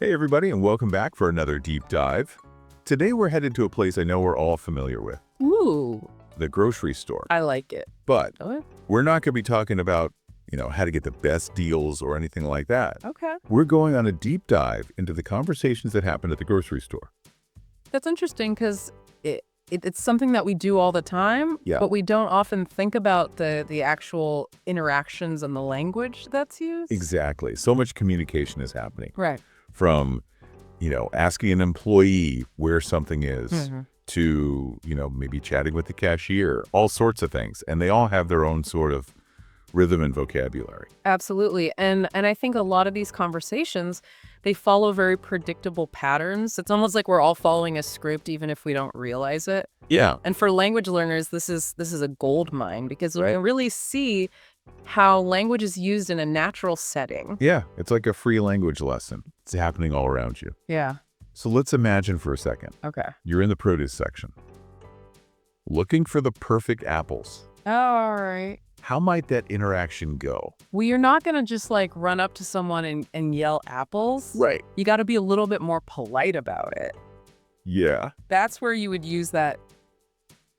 Hey everybody, and welcome back for another deep dive. Today we're headed to a place I know we're all familiar with, Ooh, the grocery store. I like it. But Oh, we're not going to be talking about, how to get the best deals or anything like that. okay. We're going on a deep dive into the conversations that happen at the grocery store. That's interesting because it's something that we do all the time, Yeah. but we don't often think about the actual interactions and the language that's used. Exactly. So much communication is happening Right. from, asking an employee where something is Mhm. to, maybe chatting with the cashier, all sorts of things. And they all have their own sort of rhythm and vocabulary. Absolutely. And I think a lot of these conversations, they follow very predictable patterns. It's almost like we're all following a script even if we don't realize it. Yeah. And for language learners, this is a gold mine because we really see how language is used in a natural setting. Yeah, it's like a free language lesson. It's happening all around you. Yeah. So let's imagine for a second. Okay. You're in the produce section, looking for the perfect apples. Oh, all right. How might that interaction go? Well, you're not going to just like run up to someone and yell apples. Right. You got to be a little bit more polite about it. Yeah, That's where you would use that,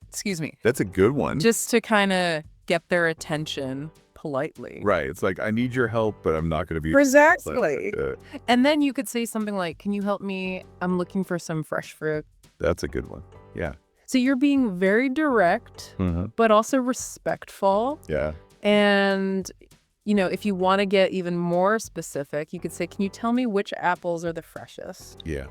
excuse me, that's a good one. just to kind of get their attention politely. Right. It's like, I need your help, but I'm not going to be... Exactly. Uh, And then you could say something like, can you help me? I'm looking for some fresh fruit. That's a good one. Yeah. So you're being very direct, but also respectful. Yeah. And, if you want to get even more specific, you could say, can you tell me which apples are the freshest? Yeah.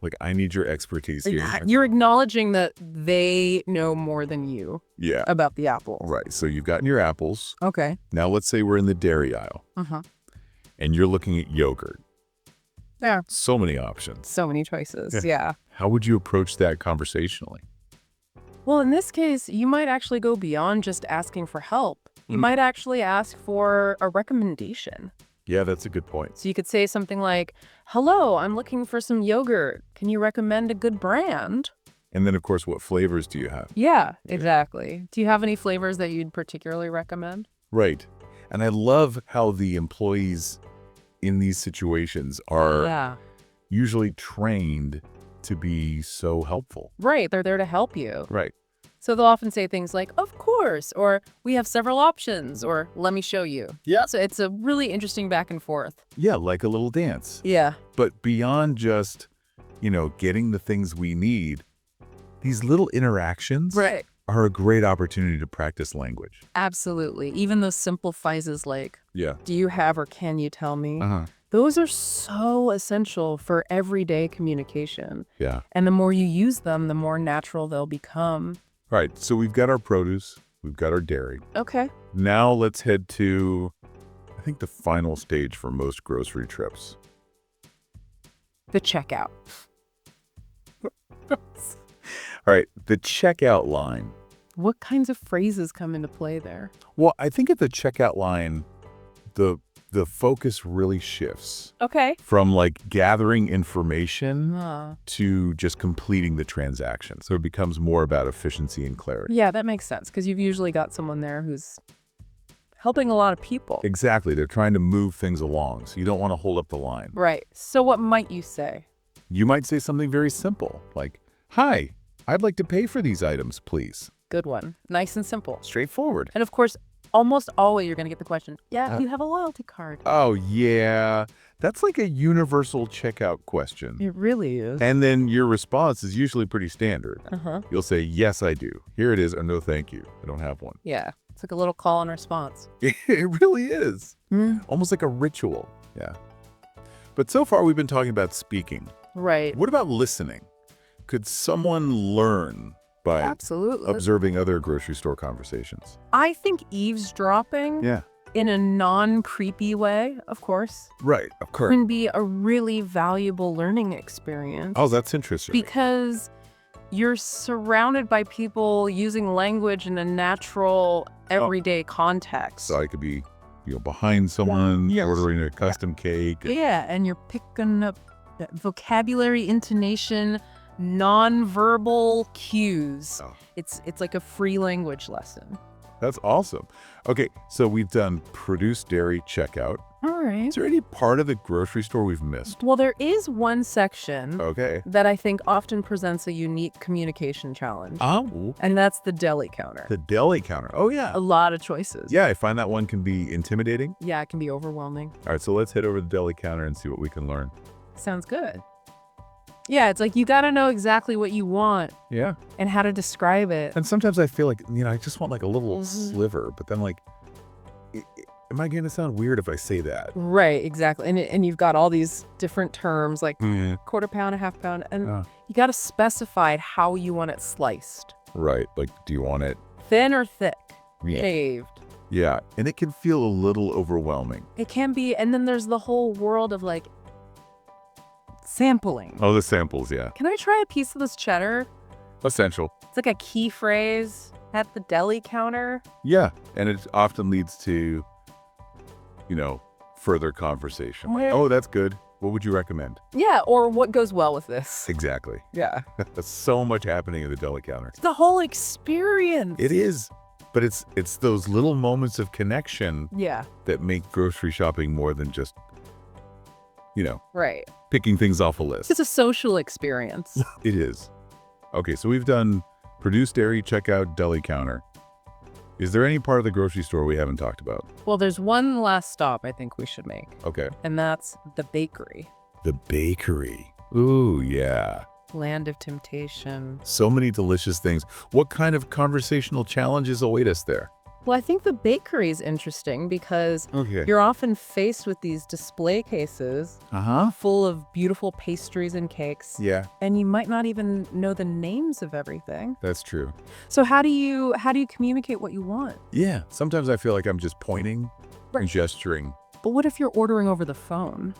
Like, I need your expertise here. You're acknowledging that they know more than you Yeah. about the apples. Right. So you've gotten your apples. Okay. Now let's say we're in the dairy aisle Uh-huh. and you're looking at yogurt. Yeah. So many options. So many choices. Yeah. How would you approach that conversationally? Well, in this case, you might actually go beyond just asking for help. You might actually ask for a recommendation. Yeah, that's a good point. So you could say something like, hello, I'm looking for some yogurt. Can you recommend a good brand? And then, of course, what flavors do you have? Yeah, exactly. Do you have any flavors that you'd particularly recommend? Right. And I love how the employees in these situations are Yeah. usually trained to be so helpful. Right. They're there to help you. Right. So they'll often say things like, of course, or we have several options, or let me show you. Yeah. So it's a really interesting back and forth. Yeah, like a little dance. Yeah. But beyond just, getting the things we need, these little interactions Right. are a great opportunity to practice language. Absolutely. Even those simple phrases like, Yeah. do you have or can you tell me? Uh-huh. Those are so essential for everyday communication. Yeah. And the more you use them, the more natural they'll become. Right. So we've got our produce. We've got our dairy. Okay. Now let's head to, I think, the final stage for most grocery trips. The checkout. All right. The checkout line. What kinds of phrases come into play there? Well, I think at the checkout line, the focus really shifts Okay. from like gathering information Uh, to just completing the transaction. So it becomes more about efficiency and clarity. yeah, that makes sense because you've usually got someone there who's helping a lot of people. Exactly. They're trying to move things along. So you don't want to hold up the line. Right. So what might you say? You might say something very simple like, hi, I'd like to pay for these items, please. Good one. Nice and simple. Straightforward. And of course, almost always you're going to get the question, yeah, do you have a loyalty card? Oh, yeah. That's like a universal checkout question. It really is. And then your response is usually pretty standard. Uh-huh. You'll say, yes, I do. Here it is. Or no, thank you. I don't have one. Yeah. It's like a little call and response. It really is. Almost like a ritual. Yeah. But so far, we've been talking about speaking. Right. What about listening? Could someone learn by Absolutely. observing other grocery store conversations? I think eavesdropping Yeah. in a non-creepy way, of course, Right. Of course. can be a really valuable learning experience. Oh, that's interesting. Because you're surrounded by people using language in a natural, everyday context. So I could be, behind someone, Yes. ordering a custom cake. Yeah, and you're picking up vocabulary, intonation, non-verbal cues. Oh. It's like a free language lesson. That's awesome. Okay, so we've done produce, dairy, checkout. All right. Is there any part of the grocery store we've missed? Well, there is one section Okay. that I think often presents a unique communication challenge. Oh, And that's the deli counter. the deli counter. Oh, yeah. A lot of choices. Yeah, I find that one can be intimidating. Yeah, it can be overwhelming. All right, so let's head over to the deli counter and see what we can learn. Sounds good. Yeah, it's like you got to know exactly what you want Yeah. and how to describe it. And sometimes I feel like, I just want like a little Mhm. sliver, but then like, am I going to sound weird if I say that? Right, exactly. And you've got all these different terms like Yeah. quarter pound, a half pound, and Uh, you got to specify how you want it sliced. right. Like, do you want it? Thin or thick? Yeah. Shaved. Yeah. And it can feel a little overwhelming. It can be, and then there's the whole world of like sampling. Oh, the samples. Yeah. Can I try a piece of this cheddar? Essential. It's like a key phrase at the deli counter. Yeah. And it often leads to, further conversation. Where- Oh, that's good. What would you recommend? Yeah, or what goes well with this? Exactly. Yeah. There's so much happening at the deli counter. It's the whole experience. It is. But it's those little moments of connection Yeah, that make grocery shopping more than just, right. picking things off a list. It's a social experience. It is. Okay, so we've done produce, dairy, checkout, deli counter. Is there any part of the grocery store we haven't talked about? Well, there's one last stop I think we should make, Okay. and that's the bakery. The bakery. Ooh, yeah. Land of temptation. So many delicious things. What kind of conversational challenges await us there? Well, I think the bakery is interesting because Okay. you're often faced with these display cases Uh-huh. full of beautiful pastries and cakes, Yeah, and you might not even know the names of everything. that's true. So how do you communicate what you want? Yeah, sometimes I feel like I'm just pointing Right. and gesturing. But what if you're ordering over the phone?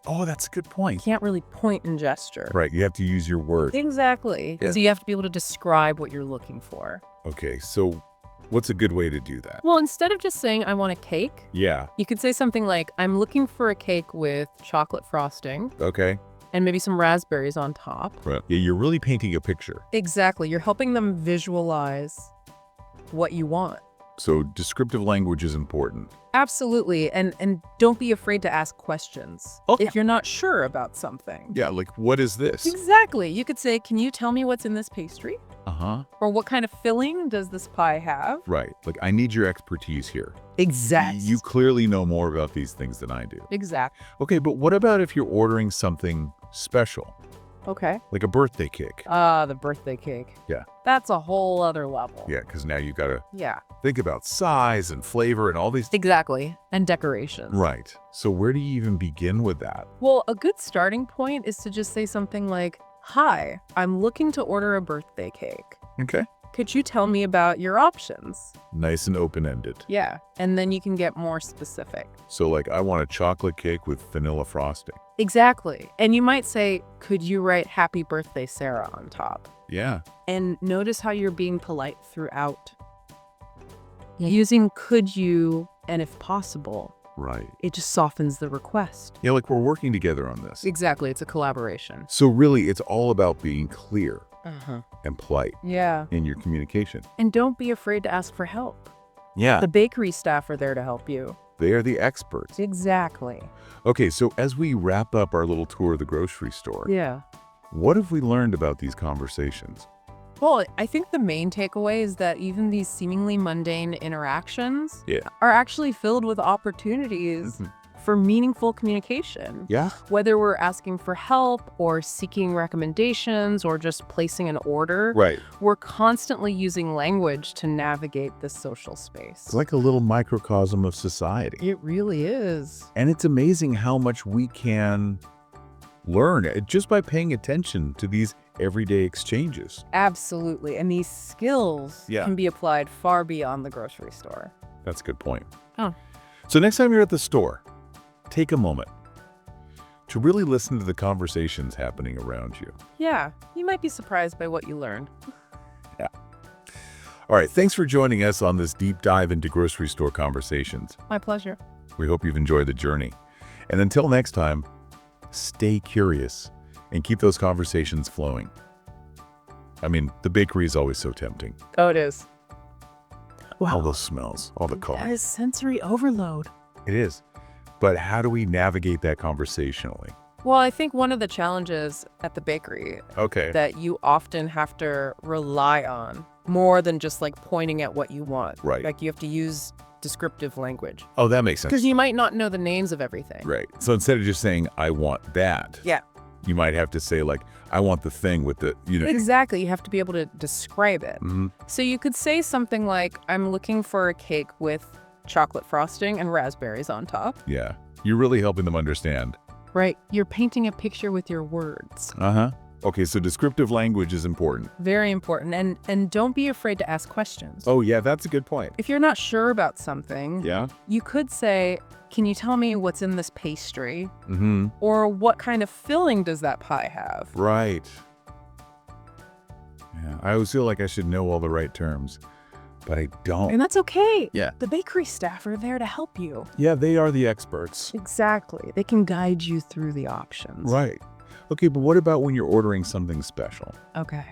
Oh, that's a good You point. can't really point and gesture. Right, you have to use your words. Exactly. Yeah. So you have to be able to describe what you're looking for. Okay, so what's a good way to do that? Well, instead of just saying, I want a cake, Yeah, you could say something like, I'm looking for a cake with chocolate frosting okay. and maybe some raspberries on top. Right. Yeah, you're really painting a picture. Exactly. You're helping them visualize what you want. So descriptive language is important. Absolutely. And don't be afraid to ask questions Oh, if you're not sure about something. Yeah, like, what is this? Exactly. You could say, can you tell me what's in this pastry? Uh-huh. Or what kind of filling does this pie have? Right, like, I need your expertise here. Exactly. You clearly know more about these things than I do. Exactly. Okay, but what about if you're ordering something special, Okay. like a birthday cake? Ah, the birthday cake. Yeah. That's a whole other level. Yeah, because now you got to Yeah. think about size and flavor and all these. Exactly. And decorations. Right. So where do you even begin with that? Well, a good starting point is to just say something like, hi, I'm looking to order a birthday cake. Okay. Could you tell me about your options? Nice and open-ended. Yeah. And then you can get more specific. So like, I want a chocolate cake with vanilla frosting. Exactly. And you might say, could you write happy birthday, Sarah on top? Yeah. And notice how you're being polite throughout. Using could you and if possible, Right. it just softens the request. Yeah, like we're working together on this. Exactly. It's a collaboration. So really, it's all about being clear Uh-huh. and polite Yeah. in your communication. And don't be afraid to ask for help. Yeah. The bakery staff are there to help you. They are the experts. Exactly. Okay, so as we wrap up our little tour of the grocery store, Yeah. what have we learned about these conversations? Well, I think the main takeaway is that even these seemingly mundane interactions Yeah. are actually filled with opportunities Mhm. for meaningful communication. Yeah. Whether we're asking for help or seeking recommendations or just placing an order, Right. we're constantly using language to navigate this social space. It's like a little microcosm of society. It really is. And it's amazing how much we can learn just by paying attention to these everyday exchanges. Absolutely. And these skills Yeah. can be applied far beyond the grocery store. That's a good point. Oh. So next time you're at the store, take a moment to really listen to the conversations happening around you. Yeah, you might be surprised by what you learned. All right, thanks for joining us on this deep dive into grocery store conversations. My pleasure. We hope you've enjoyed the journey. And until next time, stay curious and keep those conversations flowing. I mean, the bakery is always so tempting. Oh, it is. All those smells, all the That color. is sensory overload. It is. But how do we navigate that conversationally? Well, I think one of the challenges at the bakery Okay. that you often have to rely on more than just like pointing at what you want. Right. Like you have to use descriptive language Oh, that makes sense. because you might not know the names of everything. Right. So instead of just saying, I want that, Yeah, you might have to say, like, I want the thing with the, exactly. You have to be able to describe it. Mhm. So you could say something like, I'm looking for a cake with chocolate frosting and raspberries on top. Yeah. You're really helping them understand. Right. You're painting a picture with your words. Uh-huh. Okay, so descriptive language is important. Very important. And don't be afraid to ask questions. Oh, yeah, that's a good point. If you're not sure about something, Yeah? you could say, can you tell me what's in this pastry? Mm-hmm. Or what kind of filling does that pie have? Right. Yeah, I always feel like I should know all the right terms, but I don't. And that's okay. Yeah. The bakery staff are there to help you. Yeah, they are the experts. Exactly. They can guide you through the options. Right. Okay, but what about when you're ordering something special, Okay.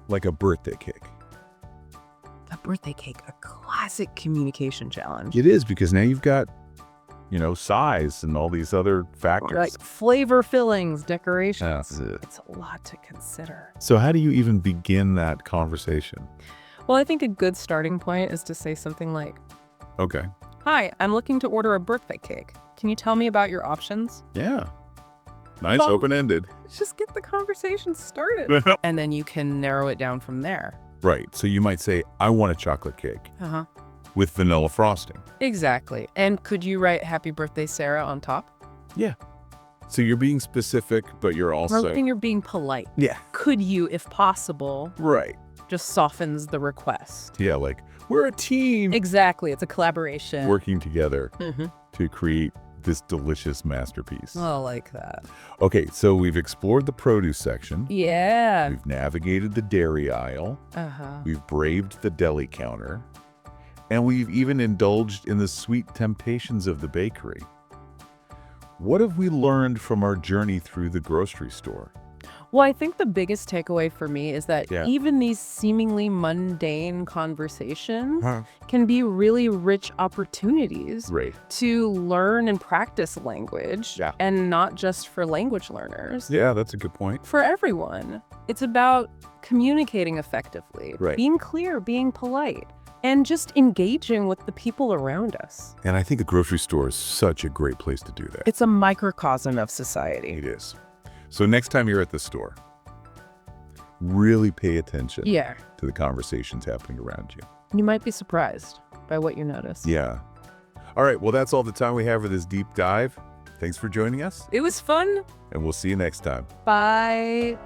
like a birthday cake? A birthday cake, a classic communication challenge. It is, because now you've got, size and all these other factors. Like flavor, fillings, decorations. Yeah. It's a lot to consider. So how do you even begin that conversation? Well, I think a good starting point is to say something like, Okay. hi, I'm looking to order a birthday cake. Can you tell me about your options? Yeah. Nice, Well- open-ended. Just get the conversation started. And then you can narrow it down from there. Right. So you might say, I want a chocolate cake Uh-huh. with vanilla frosting. Exactly. And could you write happy birthday, Sarah on top? Yeah. So you're being specific, but you're Or also... I think you're being polite. Yeah. Could you, if possible, Right. just softens the request? Yeah, like, we're a team Exactly. It's a collaboration. working together Mhm. to create this delicious masterpiece. I like that. Okay, so we've explored the produce section. Yeah. We've navigated the dairy aisle. Uh-huh. We've braved the deli counter. And we've even indulged in the sweet temptations of the bakery. What have we learned from our journey through the grocery store? Well, I think the biggest takeaway for me is that Yeah. even these seemingly mundane conversations can be really rich opportunities Right. to learn and practice language, Yeah. and not just for language learners. Yeah, that's a good point. For everyone. It's about communicating effectively, Right. being clear, being polite, and just engaging with the people around us. And I think the grocery store is such a great place to do that. It's a microcosm of society. It is. So next time you're at the store, really pay attention Yeah. to the conversations happening around you. You might be surprised by what you notice. Yeah. All right, well, that's all the time we have for this deep dive. Thanks for joining us, It was fun. and we'll see you next time. Bye.